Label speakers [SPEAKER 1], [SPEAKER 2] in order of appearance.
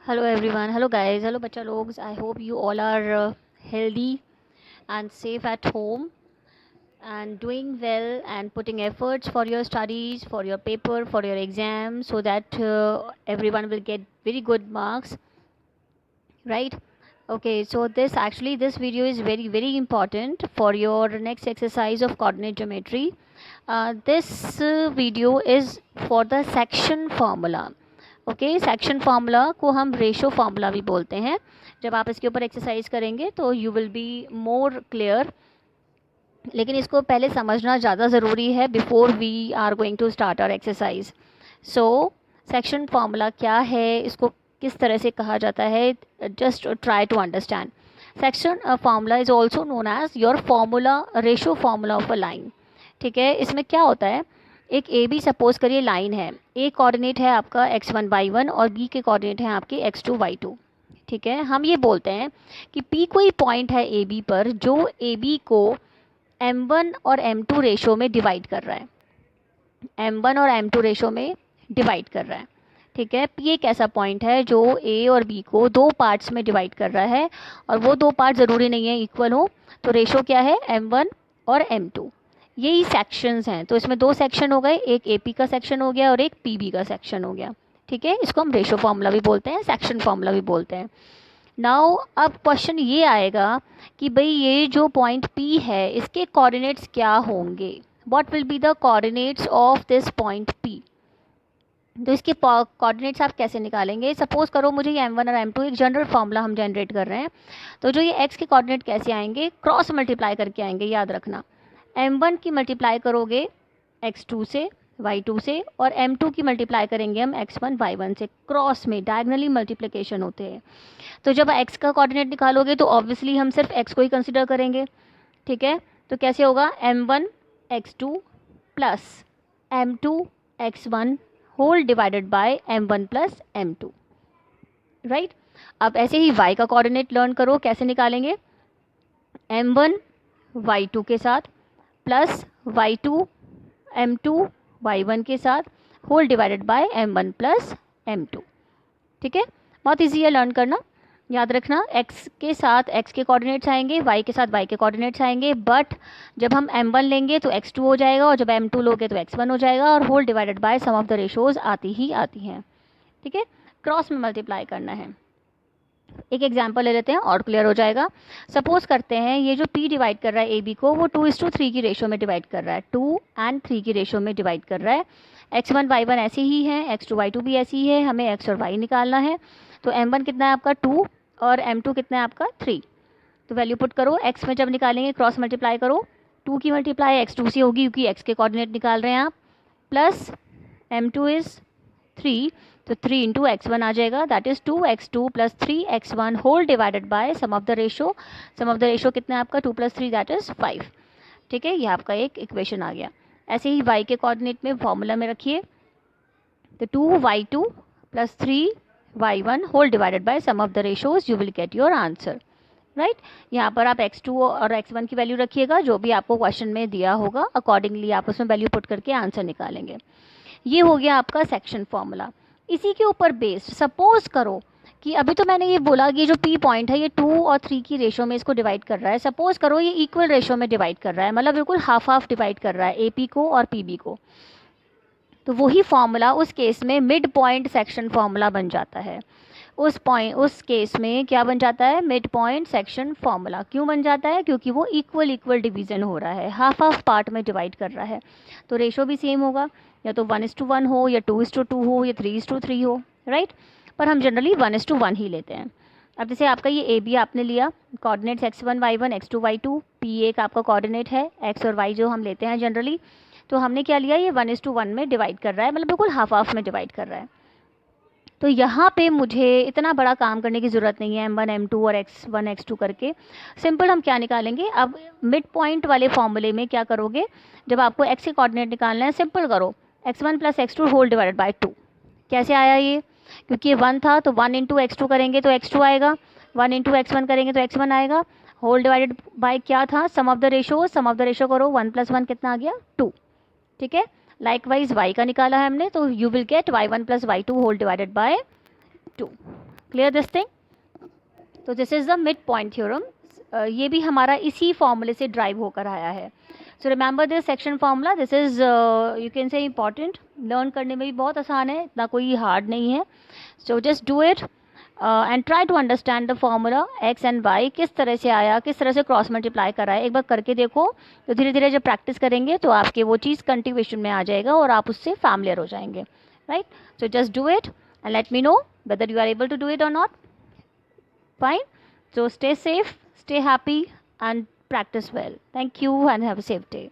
[SPEAKER 1] Hello everyone, hello guys, hello bacha logs. I hope you all are healthy and safe at home and doing well and putting efforts for your studies, for your paper, for your exam, so that everyone will get very good marks, right? Okay, so this video is very important for your next exercise of coordinate geometry. This video is for the section formula. Okay, section formula को हम ratio formula भी बोलते हैं. जब आप इसके ऊपर exercise करेंगे तो you will be more clear, लेकिन इसको पहले समझना ज़्यादा ज़रूरी है before we are going to start our exercise. So section formula क्या है, इसको किस तरह से कहा जाता है, just try to understand. Section formula is also known as your formula, ratio formula of a line. ठीक है, इसमें क्या होता है, एक ए बी सपोज करिए लाइन है. ए कोऑर्डिनेट है आपका x1 y1 और बी के कोऑर्डिनेट हैं आपके x2 y2. ठीक है, हम ये बोलते हैं कि P कोई पॉइंट है ए बी पर जो ए बी को m1 और m2 रेशो में डिवाइड कर रहा है. m1 और m2 रेशो में डिवाइड कर रहा है. ठीक है, P एक ऐसा पॉइंट है जो A और B को दो पार्ट्स में डिवाइड कर रहा है और वो दो पार्ट ज़रूरी नहीं है इक्वल हो. तो रेशो क्या है, m1 और m2. यही सेक्शंस हैं. तो इसमें दो सेक्शन हो गए, एक एपी का सेक्शन हो गया और एक पीबी का सेक्शन हो गया. ठीक है, इसको हम रेशो फार्मूला भी बोलते हैं, सेक्शन फार्मूला भी बोलते हैं. नाउ अब क्वेश्चन ये आएगा कि भाई ये जो पॉइंट पी है इसके कोऑर्डिनेट्स क्या होंगे, what will be the coordinates of this point P. तो इसके कोऑर्डिनेट्स आप कैसे निकालेंगे. सपोज करो मुझे ये m1 और m2 एक जनरल फार्मूला हम जनरेट कर रहे हैं. तो जो ये x के कोऑर्डिनेट कैसे आएंगे, क्रॉस मल्टीप्लाई करके आएंगे. याद रखना, m1 की मल्टीप्लाई करोगे x2 से, y2 से, और m2 की मल्टीप्लाई करेंगे हम x1 y1 से. क्रॉस में डायगनली मल्टीप्लिकेशन होते हैं. तो जब x का कोऑर्डिनेट निकालोगे तो ऑब्वियसली हम सिर्फ x को ही कंसिडर करेंगे. ठीक है, तो कैसे होगा, m1 x2 plus m2 x1 whole divided by m1 plus m2. Right. अब ऐसे ही y का कोऑर्डिनेट लर्न करो, कैसे निकालेंगे, m1 y2 के साथ प्लस y2 m2 y1 के साथ whole divided by m1 plus m2. ठीक है, बहुत ईजी है लर्न करना. याद रखना, x के साथ x के कोऑर्डिनेट्स आएंगे, y के साथ y के कोऑर्डिनेट्स आएंगे, बट जब हम m1 लेंगे तो x2 हो जाएगा और जब m2 लोगे तो x1 हो जाएगा और whole divided by sum of the ratios आती ही आती हैं. ठीक है, क्रॉस में मल्टीप्लाई करना है. एक एग्जाम्पल ले लेते हैं और क्लियर हो जाएगा. सपोज करते हैं ये जो P डिवाइड कर रहा है ए बी को, वो 2:3 की रेशो में डिवाइड कर रहा है, 2 और 3 की रेशो में डिवाइड कर रहा है. x1 y1 ऐसे ही है, x2 y2 भी ऐसी ही है. हमें x और y निकालना है. तो m1 कितना है आपका 2 और m2 कितना है आपका 3. तो वैल्यू पुट करो, x में जब निकालेंगे क्रॉस मल्टीप्लाई करो, 2 की मल्टीप्लाई x2 से होगी क्योंकि x के कोऑर्डिनेट निकाल रहे हैं आप, प्लस m2 इज़ 3, तो 3 इंटू x1 आ जाएगा, that is 2x2 plus 3x1 whole divided by sum of the ratio. Sum of the ratio कितना है आपका 2 + 3 दैट इज़ 5. ठीक है, ये आपका एक इक्वेशन आ गया. ऐसे ही y के कोऑर्डिनेट में फॉर्मूला में रखिए, तो 2y2 plus 3y1 whole divided by sum of the ratios, you will get your answer. Right. यहाँ पर आप x2 और x1 की वैल्यू रखिएगा, जो भी आपको क्वेश्चन में दिया होगा अकॉर्डिंगली आप उसमें वैल्यू पुट करके आंसर निकालेंगे. ये हो गया आपका सेक्शन फार्मूला. इसी के ऊपर बेस्ड सपोज करो कि अभी तो मैंने ये बोला कि जो P पॉइंट है ये 2 और 3 की रेशो में इसको डिवाइड कर रहा है. सपोज करो ये इक्वल रेशो में डिवाइड कर रहा है, मतलब बिल्कुल हाफ हाफ डिवाइड कर रहा है AP को और PB को. तो वही फार्मूला उस केस में मिड पॉइंट सेक्शन फार्मूला बन जाता है. उस केस में क्या बन जाता है, मिड पॉइंट सेक्शन फार्मूला. क्यों बन जाता है, क्योंकि वो इक्वल डिवीज़न हो रहा है, हाफ हाफ पार्ट में डिवाइड कर रहा है. तो रेशो भी सेम होगा, या तो 1:1 हो, या 2:2 हो, या 3:3 हो. राइट. पर हम जनरली 1:1 ही लेते हैं. अब जैसे आपका ये ए बी आपने लिया, coordinates x1 y1 x2 y2, P एक आपका कोऑर्डिनेट है, x और y जो हम लेते हैं जनरली. तो हमने क्या लिया, ये 1:1 में डिवाइड कर रहा है, मतलब बिल्कुल हाफ हाफ में डिवाइड कर रहा है. तो यहाँ पे मुझे इतना बड़ा काम करने की ज़रूरत नहीं है m1 m2 और x1 x2 करके. सिंपल हम क्या निकालेंगे, अब मिड पॉइंट वाले फॉर्मूले में क्या करोगे, जब आपको x के कोऑर्डिनेट निकालना है सिंपल करो, x1 plus x2 whole divided by 2. कैसे आया ये, क्योंकि ये 1 था तो 1 इंटू x2 करेंगे तो x2 आएगा, 1 इंटू x1 करेंगे तो x1 आएगा. होल डिवाइडेड बाय क्या था, sum of the ratio. Sum of the ratio करो, 1 + 1 कितना आ गया 2. ठीक है, लाइकवाइज y का निकाला है हमने, तो you will get y1 plus y2 whole divided by 2. Clear this thing? तो this is the mid point theorem, ये भी हमारा इसी फॉर्मूले से ड्राइव होकर आया है. So remember this section formula, this is you can say important, learn करने में भी बहुत आसान है, इतना कोई हार्ड नहीं है. So just do it and try to understand the formula X and Y किस तरह से आया, किस तरह से क्रॉस मल्टीप्लाई करा है. एक बार करके देखो, तो धीरे धीरे जब प्रैक्टिस करेंगे तो आपके वो चीज़ कंटिन्यूएशन में आ जाएगा और आप उससे फैमिलियर हो जाएंगे. Right? So just do it and let me know whether you are able to do it or not. Fine. So stay safe, stay happy, and practice well. Thank you and have a safe day.